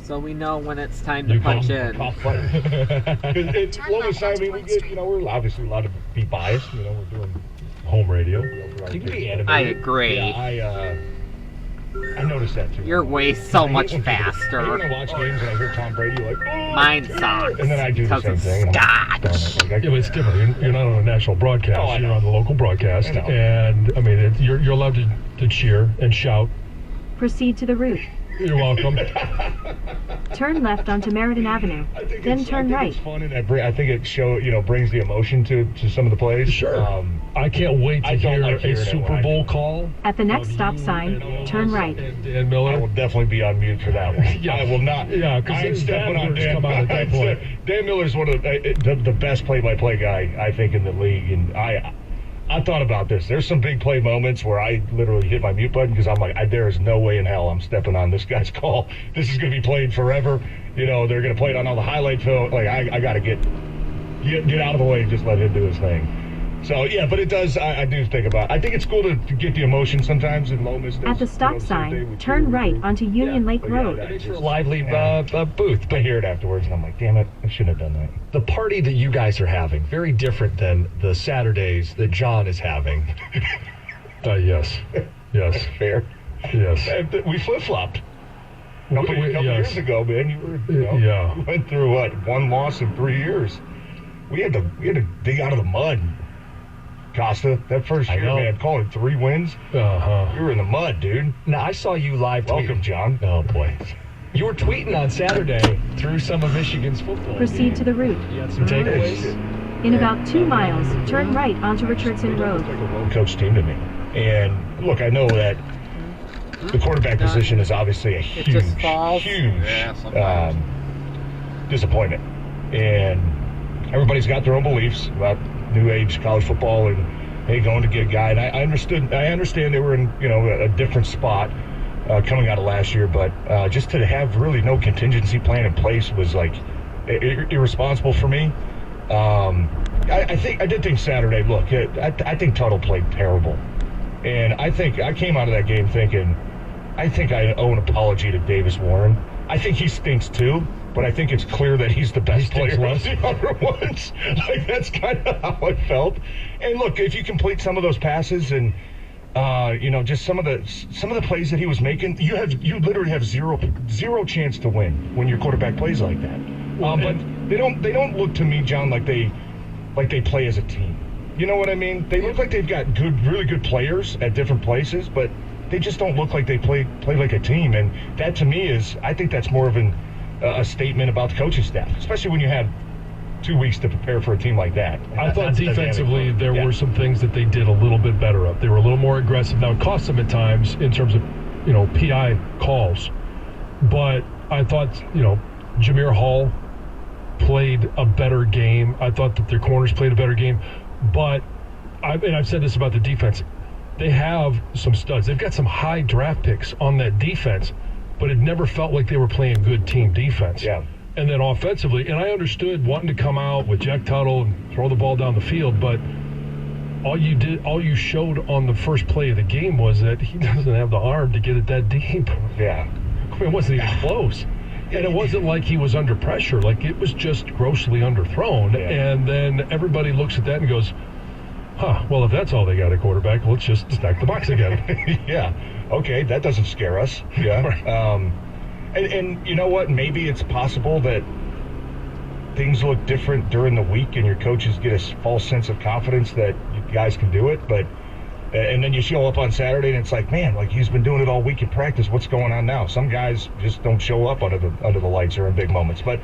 So we know when it's time to punch in. It's lowest. I mean, we get, we're obviously allowed to be biased. We're doing home radio. You can be animated. I agree. Yeah, I noticed that too. You're way so much faster. When I watch games and I hear Tom Brady like, oh, mine sucks. and then I do the same thing. Scotch. Yeah, but it's different. You're not on a national broadcast. You're on the local broadcast, and I mean, you're allowed to cheer and shout. Proceed to the route. You're welcome. Turn left onto Meriden Avenue, then turn right. It's fun, and I think it brings the emotion to some of the plays. Sure. I can't wait to hear a Super Bowl call. At the next stop sign, turn right. Dan Miller. I will definitely be on mute for that one. Yeah. I will not. Yeah, because stepping on Dan. Come out at that point. Dan Miller's one of the best play-by-play guy I think in the league, and I thought about this. There's some big play moments where I literally hit my mute button because I'm like, there is no way in hell I'm stepping on this guy's call. This is going to be played forever. They're going to play it on all the highlight film. Like, I got to get out of the way and just let him do his thing. So, yeah, but it does, I do think I think it's cool to get the emotion sometimes in moments. At the stop sign, turn right onto Union Lake Road. It's a lively booth. I hear it afterwards, and I'm like, damn it, I shouldn't have done that. The party that you guys are having, very different than the Saturdays that John is having. Yes. That's fair. Yes. We flip-flopped. A couple years ago, man, you went through, one loss in 3 years. We had to dig out of the mud. Costa, that first year, man, call it 3 wins. Uh-huh. You were in the mud, dude. Now, I saw you live tweeting. Welcome, John. Oh, boy. You were tweeting on Saturday through some of Michigan's football. Proceed to the route. You had some takeaways? In about 2 miles, turn right onto Richardson Road. It's like a well-coached team to me. And, look, I know that the quarterback position is obviously a huge disappointment. And everybody's got their own beliefs about new age college football and going to get a guy. And I understand they were in a different spot coming out of last year, but just to have really no contingency plan in place was like irresponsible for me. I did think Saturday. Look, I think Tuttle played terrible, and I think I came out of that game thinking I think I owe an apology to Davis Warren. I think he stinks too. But I think it's clear that he's the best player of the other ones. Like, that's kind of how I felt. And look, if you complete some of those passes and just some of the plays that he was making, you literally have zero chance to win when your quarterback plays like that. But they don't look to me, John, like they play as a team. You know what I mean? They look like they've got really good players at different places, but they just don't look like they play like a team. And that to me I think that's more of a statement about the coaching staff, especially when you have 2 weeks to prepare for a team like that. I thought defensively there were some things that they did a little bit better of. They were a little more aggressive. Now, it cost them at times in terms of, PI calls. But I thought, Jameer Hall played a better game. I thought that their corners played a better game. But, I've said this about the defense, they have some studs. They've got some high draft picks on that defense, but it never felt like they were playing good team defense. Yeah. And then offensively, and I understood wanting to come out with Jack Tuttle and throw the ball down the field, but all you showed on the first play of the game was that he doesn't have the arm to get it that deep. Yeah. I mean, it wasn't even close. And it wasn't like he was under pressure. Like, it was just grossly underthrown. Yeah. And then everybody looks at that and goes, well, if that's all they got at quarterback, let's just stack the box again. Yeah. Okay, that doesn't scare us. Yeah. And you know what? Maybe it's possible that things look different during the week and your coaches get a false sense of confidence that you guys can do it. But and then you show up on Saturday and it's like, man, like he's been doing it all week in practice. What's going on now? Some guys just don't show up under the lights or in big moments. But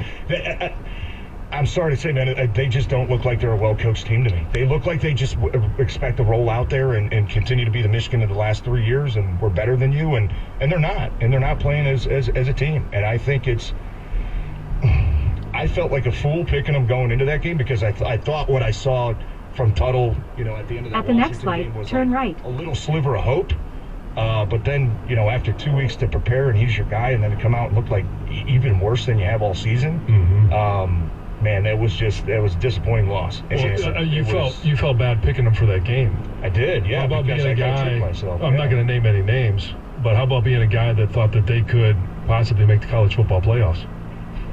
I'm sorry to say, man, they just don't look like they're a well-coached team to me. They look like they just expect to roll out there and continue to be the Michigan of the last 3 years, and we're better than you, and they're not. And they're not playing as a team. And I think I felt like a fool picking them going into that game because I thought what I saw from Tuttle, at the end of that At the next light, turn right. A little sliver of hope. But then, after 2 weeks to prepare and he's your guy, and then to come out and look like even worse than you have all season. Mm-hmm. man, that was a disappointing loss. And you felt bad picking them for that game. I did, yeah. How about being a guy? I'm not going to name any names, but how about being a guy that thought that they could possibly make the college football playoffs?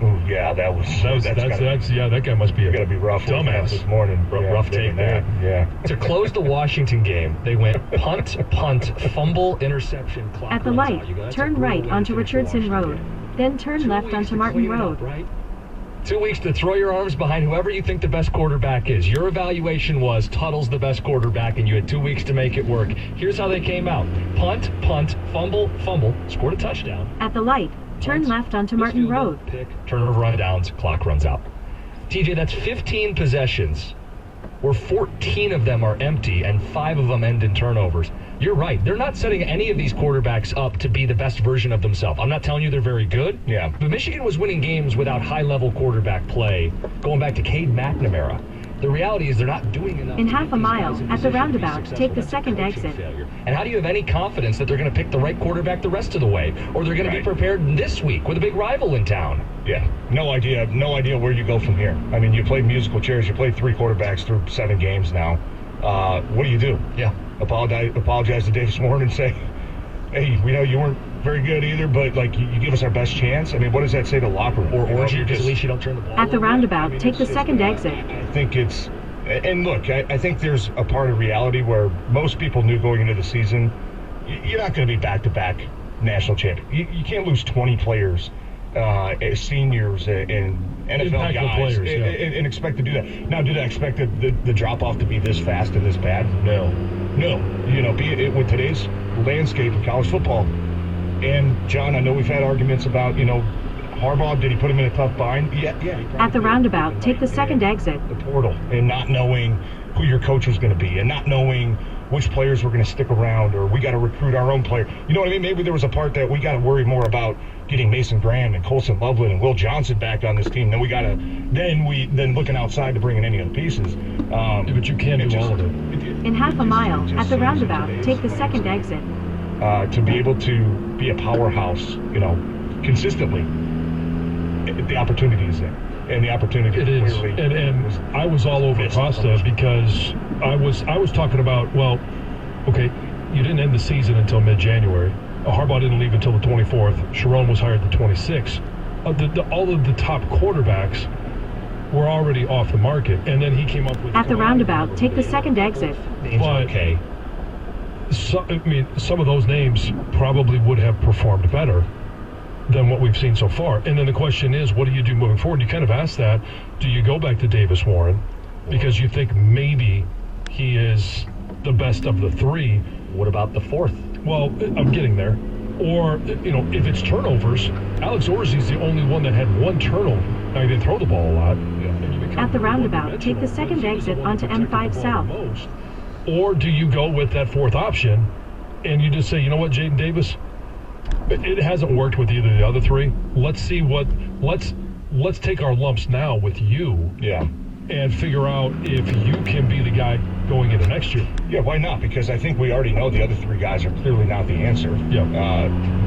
Ooh, yeah, that guy must be gotta be rough dumbass this morning. Rough take there. Yeah. To close the Washington game, they went punt, fumble, interception, clock At the runs light, out. That's turn a brutal right way to onto finish the Richardson Washington Road. game. Then turn 2 left weeks onto to Martin throw your Road. up, right? 2 weeks to throw your arms behind whoever you think the best quarterback is. Your evaluation was Tuttle's the best quarterback, and you had 2 weeks to make it work. Here's how they came out. Punt, fumble, scored a touchdown. At the light, turn left onto Missed Martin field goal, Road. Pick, turnover on downs, clock runs out. TJ, that's 15 possessions where 14 of them are empty and 5 of them end in turnovers. You're right. They're not setting any of these quarterbacks up to be the best version of themselves. I'm not telling you they're very good. Yeah. But Michigan was winning games without high-level quarterback play, going back to Cade McNamara. The reality is they're not doing enough. In to half get a these mile, guys in at the position to be roundabout, successful. take the That's a second coaching exit. failure. And how do you have any confidence that they're going to pick the right quarterback the rest of the way? Or they're going to be prepared this week with a big rival in town? Yeah, no idea where you go from here. I mean, you played musical chairs. You played 3 quarterbacks through 7 games now. What do you do? Yeah. Apologize to Davis Warren and say, hey, we know you weren't very good either, but like you give us our best chance. I mean, what does that say to the locker room? Or you because at least you don't turn the ball At the over. roundabout, take the second exit. I think it's, and look, I think there's a part of reality where most people knew going into the season, you're not going to be back-to-back national champion. You can't lose 20 players, as seniors and NFL Impactful guys, players, yeah. and expect to do that. Now, did I expect the drop-off to be this fast and this bad? No. You know, with today's landscape of college football. And, John, I know we've had arguments about, Harbaugh, did he put him in a tough bind? Yeah. At the roundabout, take the second exit. The portal, and not knowing who your coach was going to be, and not knowing which players were going to stick around, or we got to recruit our own player. You know what I mean? Maybe there was a part that we got to worry more about getting Mason Graham and Colson Loveland and Will Johnson back on this team. Then we got to then looking outside to bring in any of the pieces. But you can't do all of it. In half a mile, at the roundabout, take the second exit. To be able to be a powerhouse, consistently, the opportunity is there. And the opportunity It is, clearly and I was all over Costa because I was talking about, well, okay, you didn't end the season until mid-January. Harbaugh didn't leave until the 24th. Sharon was hired the 26th. All of the top quarterbacks were already off the market, and then he came up with At the roundabout, take the second exit. But okay. Some of those names probably would have performed better than what we've seen so far. And then the question is, what do you do moving forward? You kind of asked that. Do you go back to Davis Warren because you think maybe he is the best of the 3? What about the 4th? Well, I'm getting there. Or, if it's turnovers, Alex Orsi's the only one that had 1 turnover. Now, he didn't throw the ball a lot. At the roundabout, take the second exit onto M5 South. Or do you go with that 4th option and you just say, you know what, Jaden Davis, it hasn't worked with either of the other 3. Let's take our lumps now with you. Yeah. And figure out if you can be the guy going into next year. Yeah, why not? Because I think we already know the other 3 guys are clearly not the answer. Yeah.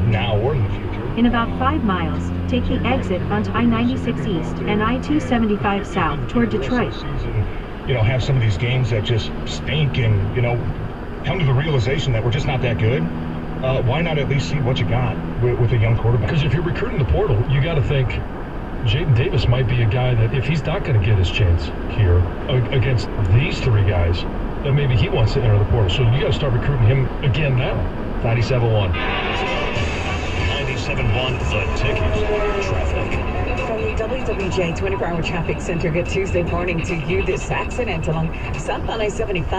Now or in the future. In about 5 miles, take the exit onto I-96 East and I-275 South toward Detroit. Have some of these games that just stink and, come to the realization that we're just not that good. Why not at least see what you got with a young quarterback? Because if you're recruiting the portal, you got to think Jaden Davis might be a guy that if he's not going to get his chance here against these 3 guys, then maybe he wants to enter the portal. So you got to start recruiting him again now. 97-1. 97.1 The Ticket. Traffic. From the WWJ 24-hour traffic center, good Tuesday morning to you. This accident along southbound I-75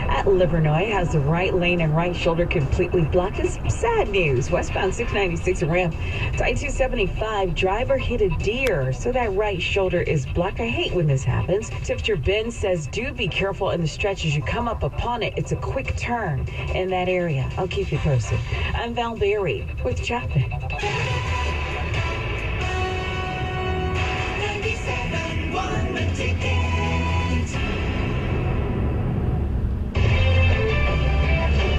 at Livernois has the right lane and right shoulder completely blocked. It's sad news. Westbound 696 ramp to I-275, driver hit a deer, so that right shoulder is blocked. I hate when this happens. Tipster Ben says do be careful in the stretch as you come up upon it. It's a quick turn in that area. I'll keep you posted. I'm Val Berry with traffic.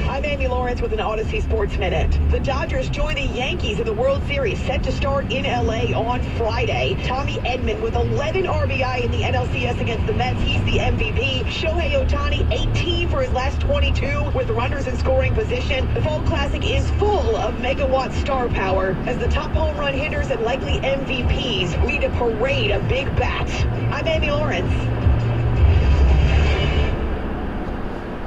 I'm Amy Lawrence with an Odyssey Sports Minute. The Dodgers join the Yankees in the World Series set to start in L.A. on Friday. Tommy Edman with 11 RBI in the NLCS against the Mets. He's the MVP. Shohei Ohtani, 18 for his last 22 with runners in scoring position. The Fall Classic is full of megawatt star power as the top home run hitters and likely MVPs lead a parade of big bats. I'm Amy Lawrence.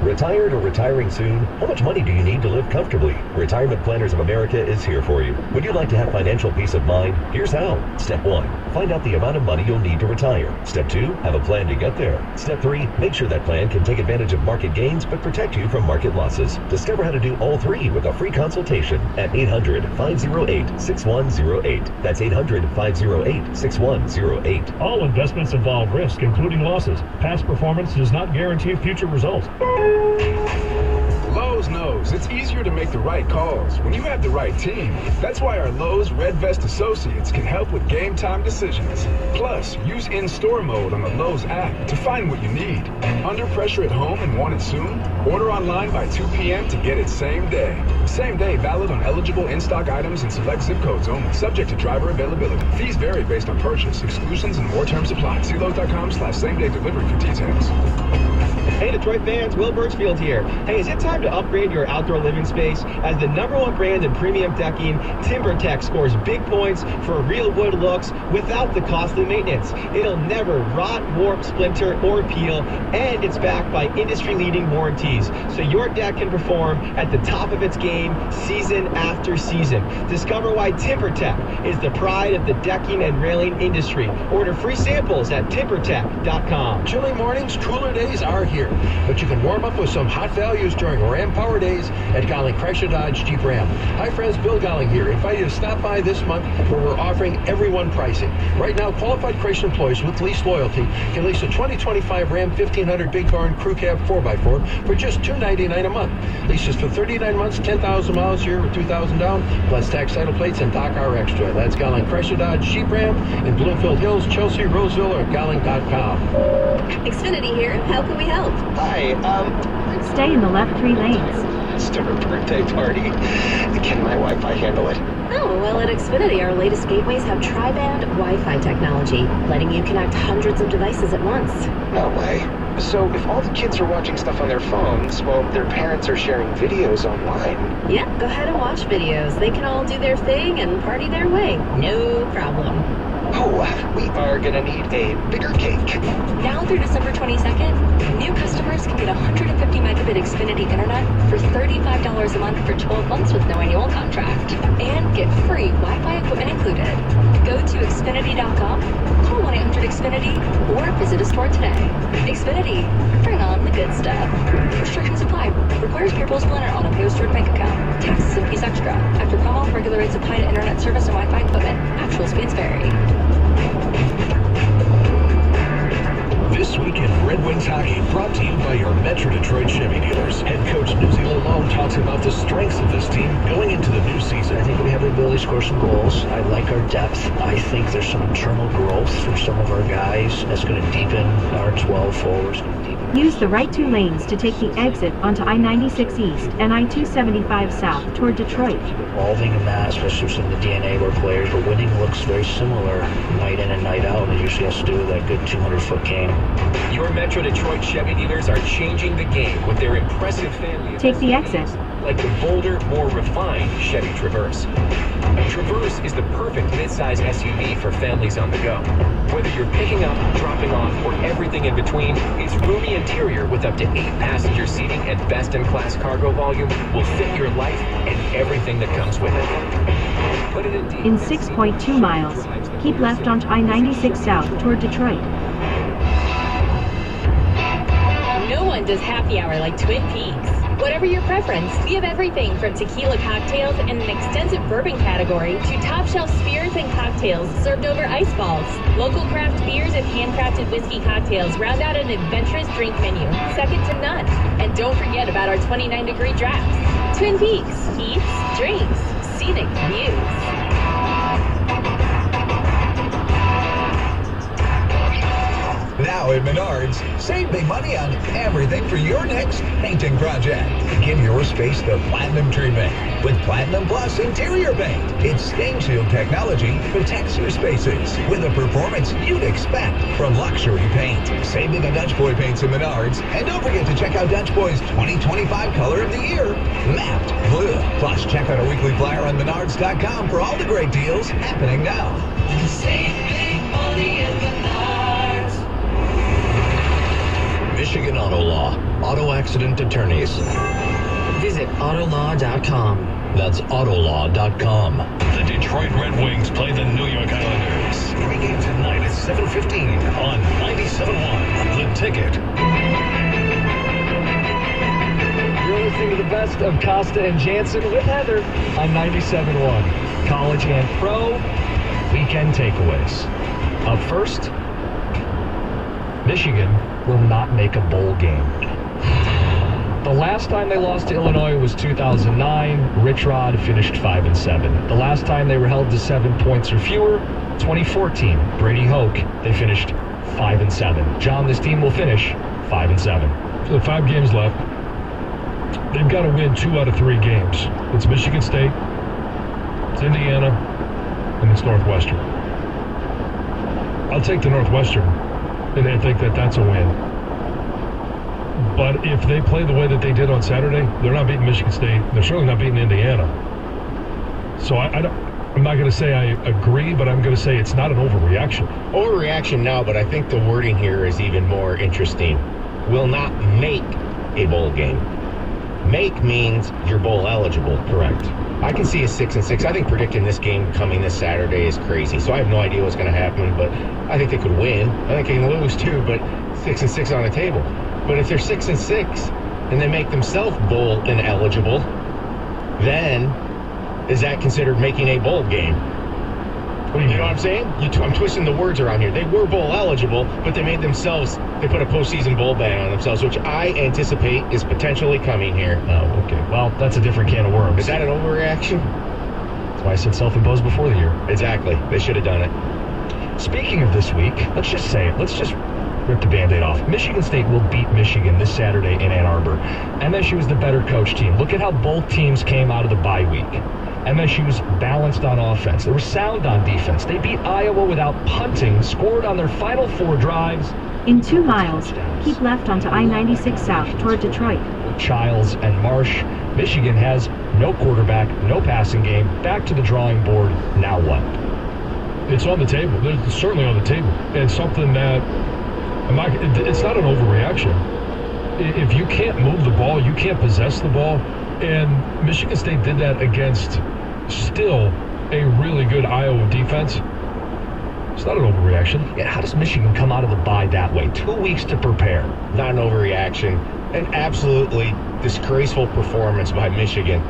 Retired or retiring soon? How much money do you need to live comfortably? Retirement Planners of America is here for you. Would you like to have financial peace of mind? Here's how. Step 1. Find out the amount of money you'll need to retire. Step 2. Have a plan to get there. Step 3. Make sure that plan can take advantage of market gains but protect you from market losses. Discover how to do all three with a free consultation at 800-508-6108. That's 800-508-6108. All investments involve risk, including losses. Past performance does not guarantee future results. Lowe's knows it's easier to make the right calls when you have the right team. That's why our Lowe's Red Vest associates can help with game time decisions. Plus, use in-store mode on the Lowe's app to find what you need. Under pressure at home and want it soon? Order online by 2 p.m. to get it same day. Same day valid on eligible in-stock items and select zip codes only. Subject to driver availability. Fees vary based on purchase. Exclusions and more terms apply. See Lowe's.com/same-day delivery for details. Hey Detroit fans, Will Birchfield here. Hey, is it time to upgrade your outdoor living space? As the #1 brand in premium decking, TimberTech scores big points for real wood looks without the costly maintenance. It'll never rot, warp, splinter, or peel, and it's backed by industry-leading warranties, so your deck can perform at the top of its game season after season. Discover why TimberTech is the pride of the decking and railing industry. Order free samples at timbertech.com. Chilly mornings, cooler days are here, but you can warm up with some hot values during Ram Power Days at Gowling Chrysler Dodge Jeep Ram. Hi friends, Bill Gowling here. Invite you to stop by this month where we're offering everyone pricing. Right now, qualified Chrysler employees with lease loyalty can lease a 2025 Ram 1500 Big Barn Crew Cab 4x4 for just $299 a month. Leases for 39 months, 10,000 miles a year with $2,000 down, plus tax title plates and dock hour extra. That's Gowling Chrysler Dodge Jeep Ram in Bloomfield Hills, Chelsea, Roseville, or Gowling.com. Xfinity here. How can we help? Hi, Stay in the left 3 lanes. it's to her birthday party. Can my Wi-Fi handle it? Oh, well, at Xfinity, our latest gateways have tri-band Wi-Fi technology, letting you connect hundreds of devices at once. No way. So if all the kids are watching stuff on their phones, well, their parents are sharing videos online. Yeah, go ahead and watch videos. They can all do their thing and party their way. No problem. Oh, we are gonna need a bigger cake. Now through December 22nd, new customers can get 150 megabit Xfinity Internet for $35 a month for 12 months with no annual contract. And get free Wi-Fi equipment included. Go to Xfinity.com, call 1-800-XFINITY, or visit a store today. Xfinity, bring on the good stuff. Restrictions apply. Requires payroll splinter on a post-stored bank account. Taxes and fees extra. After promo, regular rates apply to internet service and Wi-Fi equipment. Actual speeds vary. This week in Red Wings hockey, brought to you by your Metro Detroit Chevy dealers. Head coach Newsy Lalone talks about the strengths of this team going into the new season. I think we have the ability to score some goals. I like our depth. I think there's some internal growth from some of our guys that's going to deepen our 12 forwards. Use the right 2 lanes to take the exit onto I-96 East and I-275 South toward Detroit. Evolving in that, especially from the DNA of our players, but winning looks very similar night in and night out, and it usually has to do with that good 200-foot game. Your Metro Detroit Chevy dealers are changing the game with their impressive family of Take the exit. like the bolder, more refined Chevy Traverse. Traverse is the perfect midsize SUV for families on the go. Whether you're picking up, dropping off, or everything in between, its roomy interior with up to 8 passenger seating and best-in-class cargo volume will fit your life and everything that comes with it. Put it In 6.2 miles, keep left onto I-96 South toward Detroit. No one does happy hour like Twin Peaks. Whatever your preference, we have everything from tequila cocktails and an extensive bourbon category to top shelf spirits and cocktails served over ice balls. Local craft beers and handcrafted whiskey cocktails round out an adventurous drink menu, second to none. And don't forget about our 29-degree drafts. Twin Peaks, eats, drinks, scenic views. Now Now at Menards, save big money on everything for your next painting project. Give your space the platinum treatment with Platinum Plus interior paint. Its stain shield technology protects your spaces with the performance you'd expect from luxury paint. Save big on Dutch Boy paints at Menards, and don't forget to check out Dutch Boy's 2025 color of the year, Mapped Blue. Plus, check out our weekly flyer on Menards.com for all the great deals happening now. Save big money at Menards. Michigan Auto Law. Auto accident attorneys. Visit Autolaw.com. That's Autolaw.com. The Detroit Red Wings play the New York Islanders. Pregame tonight at 7:15 on 97.1. The Ticket. You're listening to the best of Costa and Jansen with Heather on 97.1. College and pro weekend takeaways. Up first, Michigan will not make a bowl game. The last time they lost to Illinois was 2009. Rich Rod finished 5-7. The last time they were held to 7 points or fewer, 2014. Brady Hoke, they finished 5-7. John, this team will finish 5-7. So 5 games left. They've got to win 2 out of 3 games. It's Michigan State, it's Indiana, and it's Northwestern. I'll take the Northwestern, and I think that that's a win. But if they play the way that they did on Saturday, they're not beating Michigan State. They're certainly not beating Indiana. So I'm not going to say I agree, but I'm going to say it's not an overreaction. Overreaction now, but I think the wording here is even more interesting. Will not make a bowl game. Make means you're bowl eligible. Correct. I can see a 6-6. I think predicting this game coming this Saturday is crazy. So I have no idea what's going to happen, but I think they could win. I think they can lose too, but 6-6 on the table. But if they're 6-6 and they make themselves bowl ineligible, then is that considered making a bowl game? You know what I'm saying? I'm twisting the words around here. They were bowl eligible, but they put a postseason bowl ban on themselves, which I anticipate is potentially coming here. Oh, okay. Well, that's a different can of worms. Is that an overreaction? That's why I said self-imposed before the year. Exactly. They should have done it. Speaking of this week, let's just say it. Let's just rip the Band-Aid off. Michigan State will beat Michigan this Saturday in Ann Arbor. MSU is the better coach team. Look at how both teams came out of the bye week. MSU was balanced on offense. They were sound on defense. They beat Iowa without punting, scored on their final 4 drives. In 2 miles, keep left onto I-96 South toward Detroit. Childs and Marsh. Michigan has no quarterback, no passing game. Back to the drawing board. Now what? It's on the table. It's certainly on the table. And something that it's not an overreaction. If you can't move the ball, you can't possess the ball. And Michigan State did that against still a really good Iowa defense. It's not an overreaction. Yeah, how does Michigan come out of the bye that way? 2 weeks to prepare. Not an overreaction. An absolutely disgraceful performance by Michigan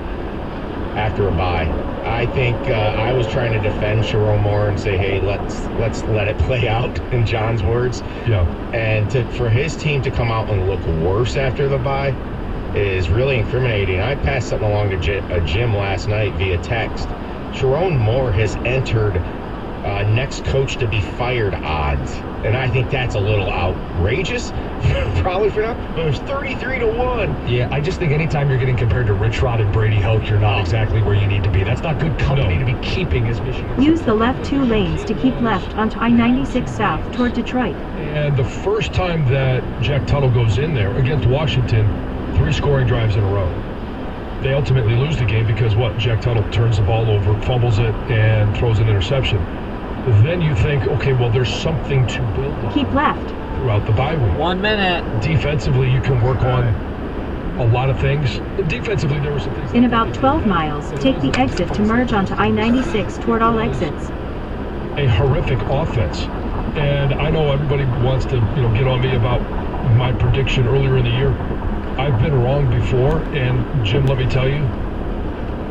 after a bye. I think I was trying to defend Sharon Moore and say, hey, let's let it play out, in John's words. Yeah. And for his team to come out and look worse after the bye is really incriminating. I passed something along to Jim last night via text. Sharon Moore has entered next coach to be fired odds. And I think that's a little outrageous, probably for now, but it's 33-1. Yeah, I just think anytime you're getting compared to Rich Rod and Brady Hoke, you're not exactly where you need to be. That's not good company to be keeping as Michigan. Use the left 2 lanes to keep left onto I-96 South toward Detroit. And the first time that Jack Tuttle goes in there against Washington, 3 scoring drives in a row. They ultimately lose the game because Jack Tuttle turns the ball over, fumbles it, and throws an interception. Then you think, okay, well, there's something to build on. Keep left. Throughout the bye week. 1 minute. Defensively, you can work on a lot of things. Defensively, there were some things. In about 12 miles, take the exit to merge onto I-96 toward all exits. A horrific offense. And I know everybody wants to, get on me about my prediction earlier in the year. I've been wrong before, and Jim, let me tell you,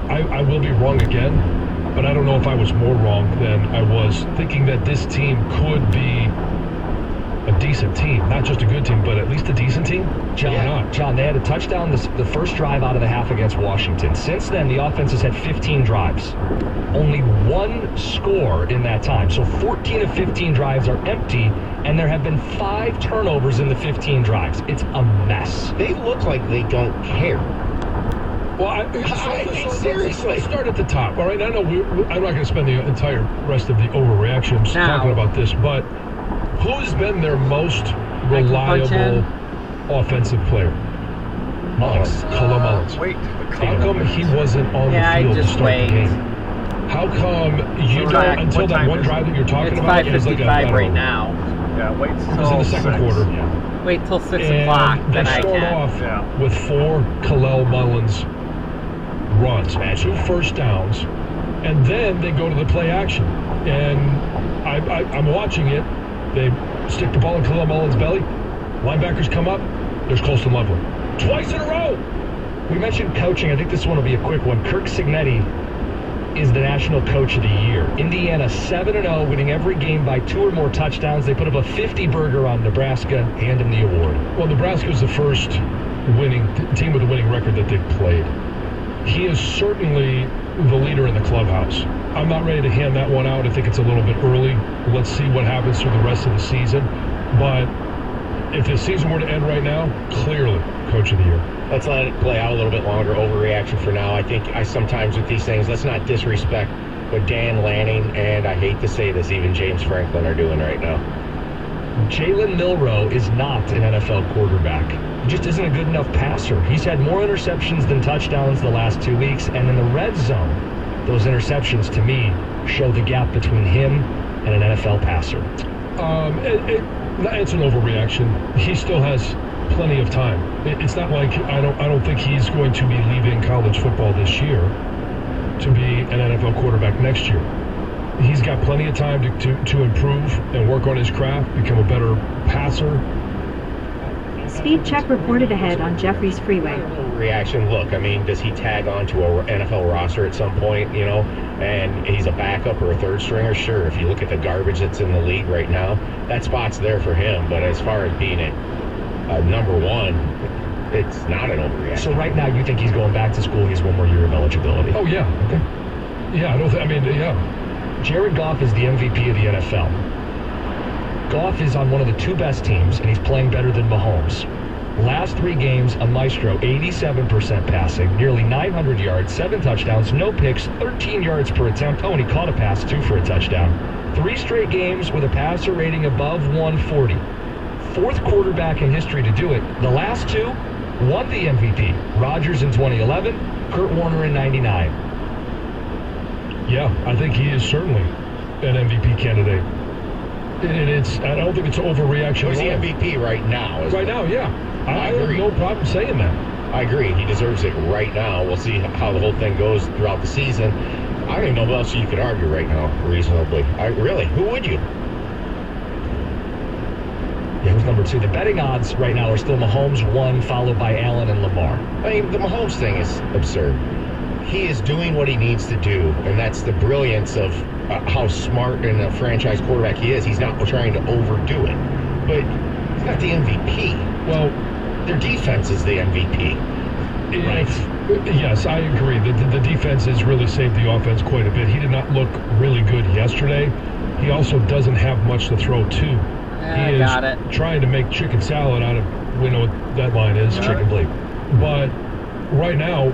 I will be wrong again. But I don't know if I was more wrong than I was thinking that this team could be a decent team. Not just a good team, but at least a decent team. John, they had a touchdown the first drive out of the half against Washington. Since then, the offense has had 15 drives. Only one score in that time. So 14 of 15 drives are empty, and there have been 5 turnovers in the 15 drives. It's a mess. They look like they don't care. Well, seriously. Let's start at the top. All right, I know I'm not going to spend the entire rest of the overreactions talking about this, but who's been their most reliable offensive player? Mullins. Khalil Mullins. How come he wasn't on the field to start the game? How come you don't, until that one drive that you're talking about? It's 5:55 right now. Yeah, wait till it was in the second quarter. Yeah. Wait till 6 o'clock. They start off with 4 Khalil Mullins runs, 2 first downs, and then they go to the play action. And I'm watching it. They stick the ball in Khalil Mullins' belly. Linebackers come up. There's Colston Loveland. Twice in a row. We mentioned coaching. I think this one will be a quick one. Kirk Cignetti is the National Coach of the Year. Indiana 7-0, winning every game by 2 or more touchdowns. They put up a 50-burger on Nebraska. Hand him the award. Well, Nebraska was the first winning team with a winning record that they've played. He is certainly the leader in the clubhouse. I'm not ready to hand that one out. I think it's a little bit early. Let's see what happens through the rest of the season. But if the season were to end right now, clearly Coach of the Year. Let's let it play out a little bit longer. Overreaction for now. I think sometimes with these things, let's not disrespect what Dan Lanning and, I hate to say this, even James Franklin are doing right now. Jalen Milroe is not an NFL quarterback. He just isn't a good enough passer. He's had more interceptions than touchdowns the last 2 weeks, and in the red zone, those interceptions, to me, show the gap between him and an NFL passer. It's an overreaction. He still has plenty of time. It's not like I don't think he's going to be leaving college football this year to be an NFL quarterback next year. He's got plenty of time to improve and work on his craft, become a better passer. Speed check reported ahead on Jeffries Freeway. Reaction, look, I mean, does he tag on to a NFL roster at some point, you know, and he's a backup or a third stringer? Sure, if you look at the garbage that's in the league right now, that spot's there for him. But as far as being a number one, it's not an overreaction. So right now, you think he's going back to school? He has 1 more year of eligibility. Oh, yeah. Okay. Yeah, yeah. Jared Goff is the MVP of the NFL. Goff is on one of the 2 best teams, and he's playing better than Mahomes. Last 3 games, a maestro, 87% passing, nearly 900 yards, 7 touchdowns, no picks, 13 yards per attempt. Oh, and he caught a pass, too, for a touchdown. 3 straight games with a passer rating above 140. 4th quarterback in history to do it. The last 2 won the MVP. Rodgers in 2011, Kurt Warner in 99. Yeah, I think he is certainly an MVP candidate. I don't think it's an overreaction. He's the MVP right now. Right now, yeah. I have no problem saying that. I agree. He deserves it right now. We'll see how the whole thing goes throughout the season. I don't even know what else you could argue right now, reasonably. Really, who would you? Yeah, who's number 2? The betting odds right now are still Mahomes 1, followed by Allen and Lamar. I mean, the Mahomes thing is absurd. He is doing what he needs to do, and that's the brilliance of how smart and a franchise quarterback he is. He's not trying to overdo it, but he's not the MVP. Well, their defense is the MVP. Right. Yes, I agree. The defense has really saved the offense quite a bit. He did not look really good yesterday. He also doesn't have much to throw to. He is trying to make chicken salad out of, we know what that line is, chicken bleep. But right now,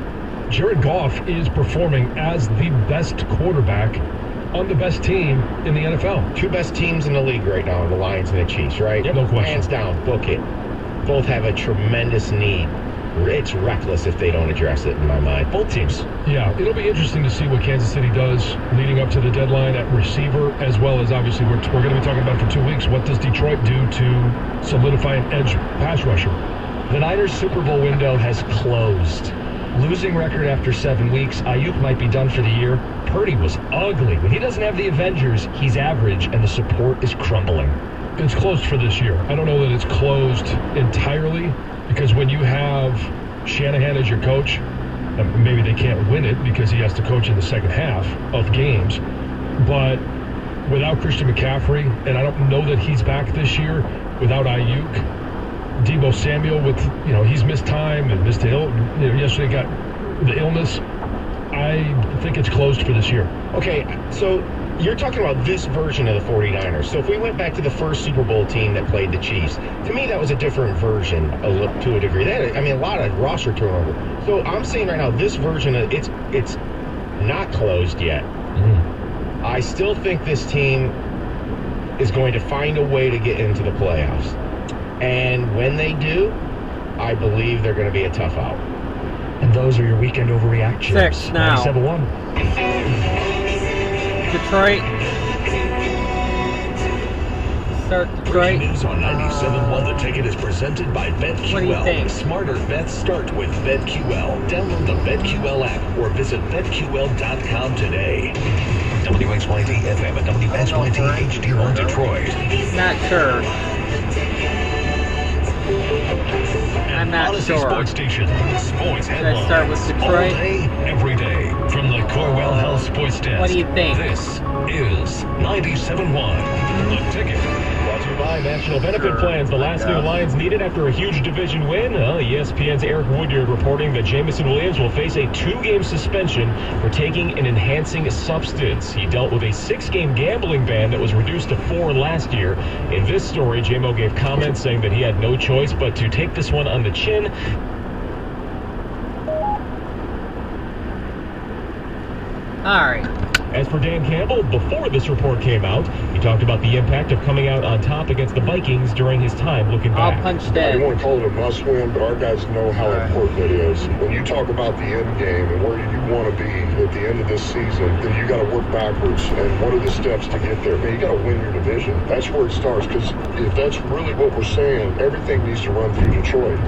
Jared Goff is performing as the best quarterback on the best team in the NFL. 2 best teams in the league right now are the Lions and the Chiefs, right? Yep, no question. Hands down, book it. Both have a tremendous need. It's reckless if they don't address it, in my mind. Both teams. Yeah, it'll be interesting to see what Kansas City does leading up to the deadline at receiver, as well as obviously we're going to be talking about for 2 weeks. What does Detroit do to solidify an edge pass rusher? The Niners' Super Bowl window has closed. Losing record after 7 weeks. Ayuk might be done for the year. Purdy was ugly. When he doesn't have the Avengers, he's average, and the support is crumbling. It's closed for this year. I don't know that it's closed entirely, because when you have Shanahan as your coach, maybe they can't win it because he has to coach in the second half of games. But without Christian McCaffrey, and I don't know that he's back this year, without Ayuk, Deebo Samuel with, he's missed time and missed yesterday got the illness. I think it's closed for this year. Okay, so you're talking about this version of the 49ers. So if we went back to the first Super Bowl team that played the Chiefs, to me that was a different version to a degree. They had, a lot of roster turnover. So I'm saying right now, this version of it's not closed yet. Mm-hmm. I still think this team is going to find a way to get into the playoffs. And when they do, I believe they're going to be a tough out. And those are your weekend overreactions. 6 now. 97-1. Detroit. Start Detroit. Breaking news on 97.1 The Ticket is presented by BetQL. What do you think? Smarter bets start with BetQL. Download the BetQL app or visit BetQL.com today. WXYT FM and WSYT HD1 Detroit. Not sure. I'm not Odyssey sure. Sports Station. Sports Should I start with Detroit? All day, every day. From the Corwell Health Sports Desk. What do you think? This is 97.1 The Ticket. Brought to you by National Benefit Plans. The last new Lions needed after a huge division win. ESPN's Eric Woodyard reporting that Jameson Williams will face a 2-game suspension for taking an enhancing substance. He dealt with a 6-game gambling ban that was reduced to 4 last year. In this story, J-Mo gave comments saying that he had no choice but to take this one on the chin. All right. As for Dan Campbell, before this report came out, he talked about the impact of coming out on top against the Vikings during his time looking back. I'll punch dead. You want to call it a must-win, but our guys know how important it is. When you talk about the end game and where you want to be at the end of this season, then you got to work backwards. And what are the steps to get there? Man, you got to win your division. That's where it starts, because if that's really what we're saying, everything needs to run through Detroit.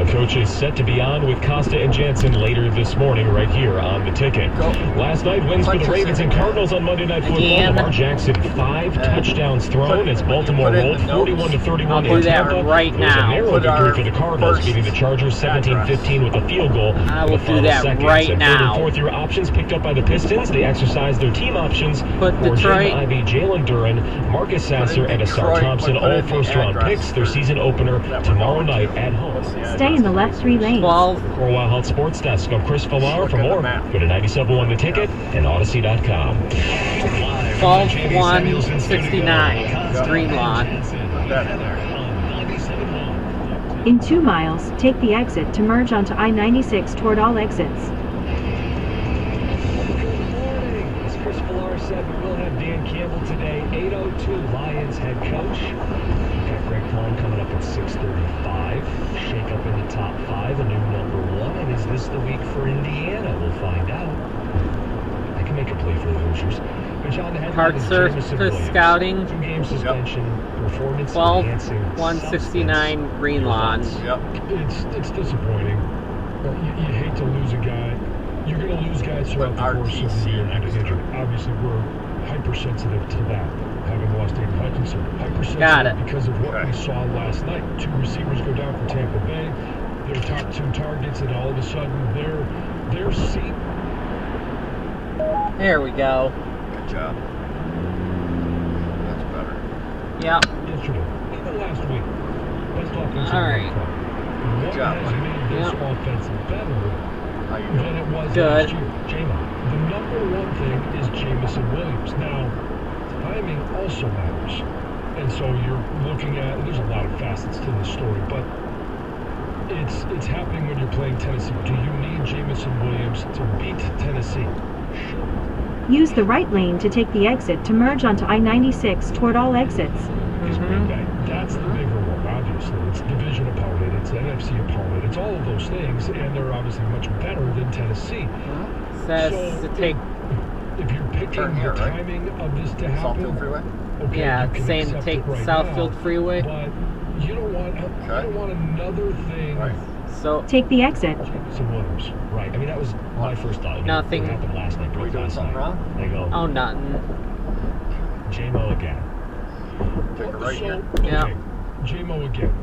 Coach is set to be on with Costa and Jansen later this morning right here on The Ticket. Last night, wins for the Ravens and Cardinals on Monday Night Football. Lamar Jackson, 5 touchdowns thrown as Baltimore rolled 41-31 I'll do in that Tampa. right It was a now. narrow victory for the Cardinals, beating the Chargers 17-15 with a field goal. I will in the do that seconds. right And now. third and fourth-year options picked up by the Pistons. They exercised their team options for Detroit. Jim Ivey, Jalen Duran, Marcus Sasser, and Asar Thompson, all first-round picks. Their season opener tomorrow night at home. Stay in the left 3 lanes. 12. Corwell Health Sports Desk. I'm Chris Villar. For more, go to 97.1 The Ticket and Odyssey.com. 12-1-69. Streamline. In 2 miles, take the exit to merge onto I-96 toward all exits. As Chris Villar said, we will have Dan Campbell today. 8:02 Lions head coach. We've got Greg Klein coming up at 6:35. Shake up in the top 5, a new number 1. And is this the week for Indiana? We'll find out. I can make a play for the Hoosiers. But John, the headline Hard is surf Jameson to Williams. scouting. 2-game suspension, performance 12, enhancing 169 green lawn. It's disappointing. You hate to lose a guy. You're going to lose guys throughout the course of the year. Obviously, we're hypersensitive to that, having lost Aiden Hutchinson. Hypersensitive because of what we saw last night. 2 receivers go down for Tampa Bay. Their top 2 targets, and all of a sudden, their seat. There we go. Good job. That's better. Yeah. Yesterday, even last week, best offensive All right. What has made this offense better than it was Good. last year? J-Mo. The number 1 thing is Jameson Williams. Now, timing also matters. And so you're looking at, there's a lot of facets to the story, but it's happening when you're playing Tennessee. Do you need Jameson Williams to beat Tennessee? Use the right lane to take the exit to merge onto I-96 toward all exits. That's the bigger one, obviously. It's division opponent, it's NFC opponent, it's all of those things, and they're obviously much better than Tennessee. Says So to take. if you're picking the timing of this to happen, okay, Yeah, you can saying to accept take it right Southfield now, Freeway. But you don't want another thing. So take the exit. Jameson Williams. Right. I mean, that was my first thought. Nothing. What happened last night? Broke last night. They go, Oh, nothing. J-Mo again. Take it right here. Yeah. J-Mo again.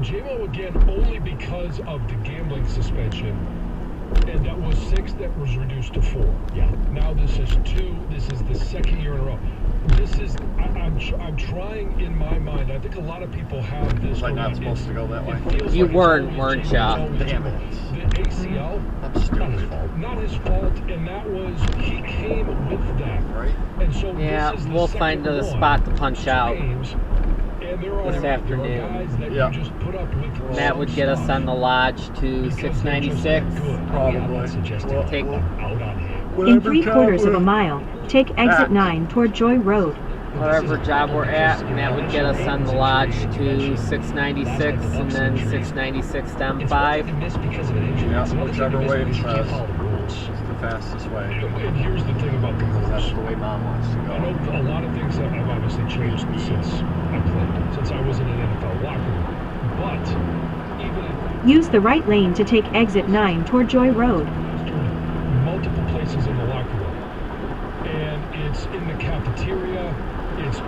J-Mo again only because of the gambling suspension. And that was 6 that was reduced to 4. Yeah. Now now this is the second year in a row. I'm trying in my mind. I think a lot of people have this. Was I not supposed to go that way? You weren't ya? Damn it. The ACL, I'm stupid. not his fault, and that was, he came with that. Right. And so Yeah, this is the we'll second find a one, spot to punch out games, and there are this afternoon. guys that Yeah. you just put up with That would get us on the lodge to 696. Probably. Take In 3/4 of a mile, take exit 9 toward Joy Road. whatever job we're at, and that would get us on the lodge to 696 and then 696 down 5. Yeah, whichever way it says. It's the fastest way. And here's the thing about the rules. That's the way Mom wants to I know go. a lot of things have obviously changed since I played, since I was in an NFL locker room. But even if Use the right lane to take exit 9 toward Joy Road. multiple places in the locker room, and it's in the cafeteria, it's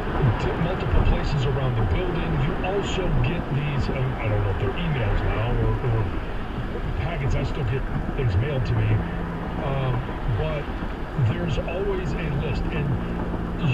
multiple places around the building. You also get these, I don't know if they're emails now or packets. I still get things mailed to me, but there's always a list, and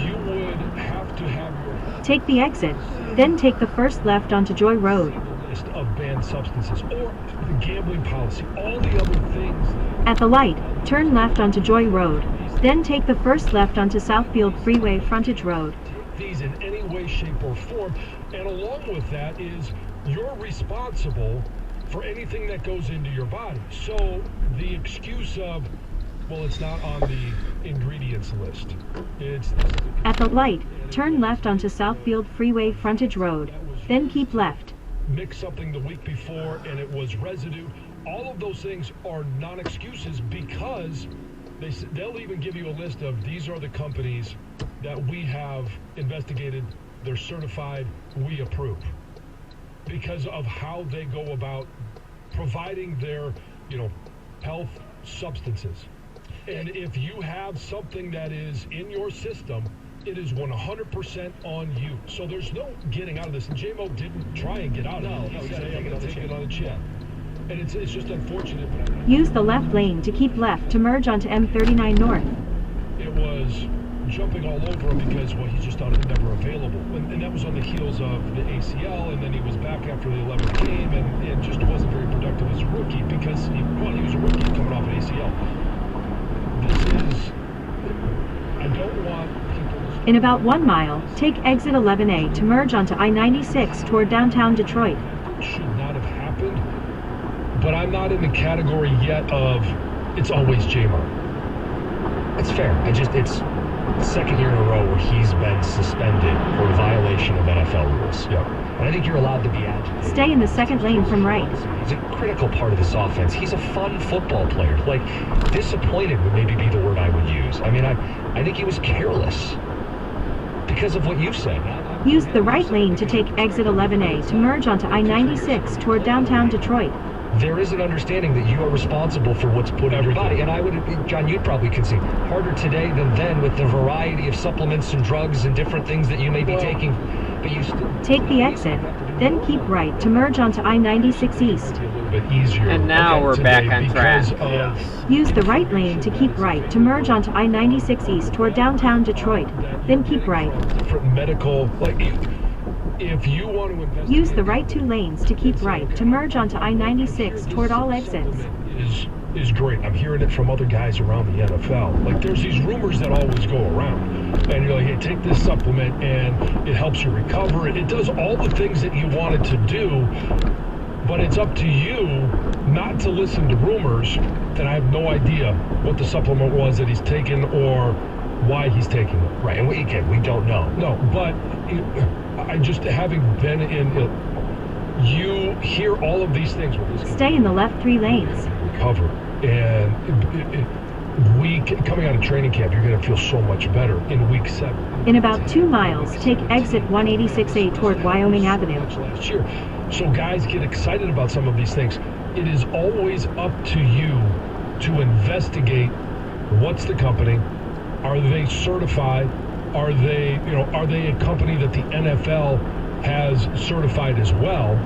you would have to have your Take the exit, then take the first left onto Joy Road. list of banned substances or the gambling policy, all the other things. At the light, turn left onto Joy Road, then take the first left onto Southfield Freeway Frontage Road. These in any way, shape, or form, and along with that is you're responsible for anything that goes into your body. So the excuse of, well, it's not on the ingredients list. At the light, turn left onto Southfield Freeway Frontage Road, then keep left. Mix something the week before and it was residue. All of those things are non-excuses because they'll even give you a list of these are the companies that we have investigated, they're certified, we approve. Because of how they go about providing their, health substances. And if you have something that is in your system, it is 100% on you. So there's no getting out of this. And J-Mo didn't try and get out of it. He said, hey, I'm going to take it on the chin. And it's just unfortunate. Use the left lane to keep left to merge onto M39 North. It was jumping all over him because, well, he just thought it was never available. And that was on the heels of the ACL, and then he was back after the 11th game and just wasn't very productive as a rookie because, he was a rookie coming off an ACL. I don't want people... In about 1 mile, take exit 11A to merge onto I-96 toward downtown Detroit. Should not have happened, but I'm not in the category yet of it's always J-Mo. That's fair. It's second year in a row where he's been suspended for a violation of NFL rules. Yeah. And I think you're allowed to be agile. Stay in the second lane from right. He's a critical part of this offense. He's a fun football player. Like, disappointed would maybe be the word I would use. I mean, I think he was careless because of what you said. Use the right lane to take exit 11A to merge onto I-96 toward downtown Detroit. There is an understanding that you are responsible for what's put in your body. And I would, John, you'd probably concede, harder today than then with the variety of supplements and drugs and different things that you may be taking. But you Take the exit, then keep right to merge onto I-96 East. A little bit easier. And now we're back on track. Use the right lane to keep right to merge onto I-96 East toward downtown Detroit, then keep right. Different medical, if you want to invest... Use the right 2 lanes to keep right to merge onto I-96 toward all exits. Is great. I'm hearing it from other guys around the NFL. Like, there's these rumors that always go around. And you're like, hey, take this supplement and it helps you recover. It does all the things that you wanted to do, but it's up to you not to listen to rumors that I have no idea what the supplement was that he's taken or why he's taking it. Right, and we don't know. No, but I just, having been in you hear all of these things. Stay in the left 3 lanes. Recover. And coming out of training camp, you're going to feel so much better in week 7. In about 2 miles, take exit 186A toward Wyoming Avenue. Last year. So guys get excited about some of these things. It is always up to you to investigate what's the company. Are they certified? Are they a company that the NFL has certified as well?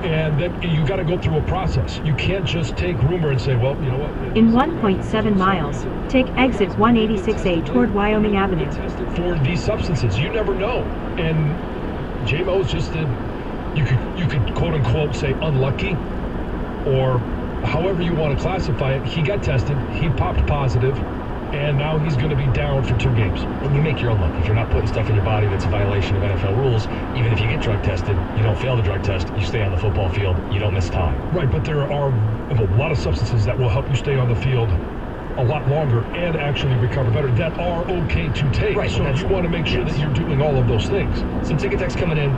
And then you got to go through a process. You can't just take rumor and say, well, you know what? In 1.7 miles, take exit 186A toward Wyoming Avenue. For these substances, you never know. And J-Mo's just you could quote unquote say unlucky, or however you want to classify it. He got tested, he popped positive, and now he's going to be down for 2 games. And you make your own luck. If you're not putting stuff in your body that's a violation of NFL rules, even if you get drug tested, you don't fail the drug test, you stay on the football field, you don't miss time. Right, but there are a lot of substances that will help you stay on the field a lot longer and actually recover better that are okay to take. Right, so you want to make sure that you're doing all of those things. Some ticket text coming in,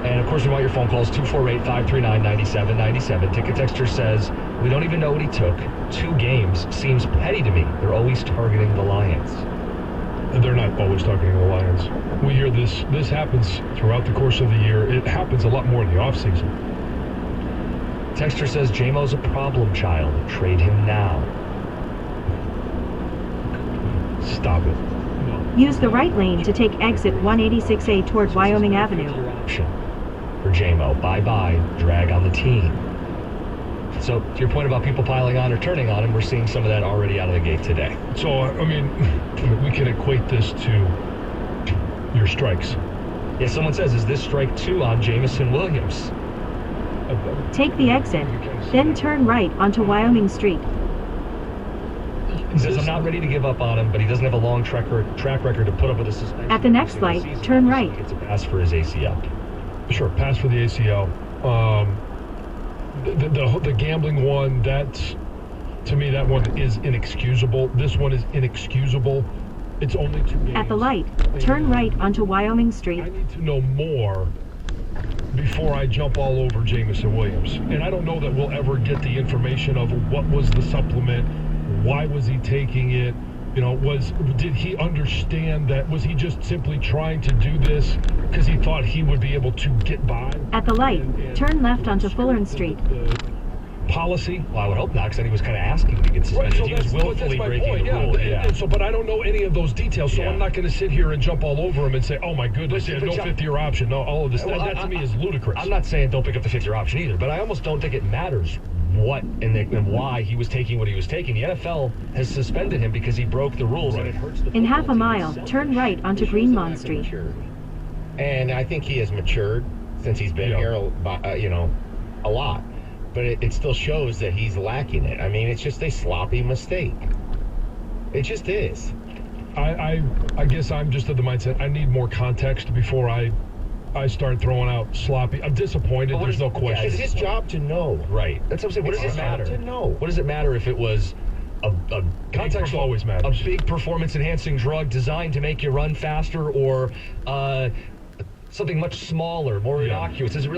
and of course we want your phone calls, 248-539-9797. Ticket texter says, we don't even know what he took. 2 games seems petty to me. They're always targeting the Lions. And they're not always targeting the Lions. We hear this happens throughout the course of the year. It happens a lot more in the offseason. Texter says, J-Mo's a problem child. Trade him now. Stop it. Use the right lane to take exit 186A toward Wyoming Avenue. Option for J-Mo. Bye-bye. Drag on the team. So, to your point about people piling on or turning on him, we're seeing some of that already out of the gate today. So, I mean, we can equate this to your strikes. Yeah, someone says, is this strike 2 on Jameson Williams? Take the exit, then turn right onto Wyoming Street. He says, I'm not ready to give up on him, but he doesn't have a long track record to put up with a suspension. At the next light, turn right. It's a pass for his ACL. Sure, pass for the ACL. The gambling one, to me, that one is inexcusable. This one is inexcusable. It's only 2 games. At the light, turn right onto Wyoming Street. I need to know more before I jump all over Jameson Williams. And I don't know that we'll ever get the information of what was the supplement, why was he taking it, did he understand that, was he just simply trying to do this because he thought he would be able to get by? At the light, turn left onto Fullerton Street. Policy? Well, I would hope not, because then he was kind of asking to get suspended. He was willfully breaking the rule. And so, but I don't know any of those details, so I'm not going to sit here and jump all over him and say, oh my goodness, no 5th-year option, no, all of this. That to me is ludicrous. I'm not saying don't pick up the 5th-year option either, but I almost don't think it matters what and why he was taking what he was taking. The NFL has suspended him because he broke the rules, and it hurts the In half a mile, turn right onto Greenlawn Street. And I think he has matured since he's been here, a lot. But it still shows that he's lacking it. I mean, it's just a sloppy mistake. It just is. I guess I'm just of the mindset I need more context before I start throwing out sloppy. I'm disappointed. There's no question. It's his job to know. Right. That's what I'm saying. What does it matter? To know. What does it matter if it was a context always matters. A big performance-enhancing drug designed to make you run faster, or something much smaller, more innocuous? Does it really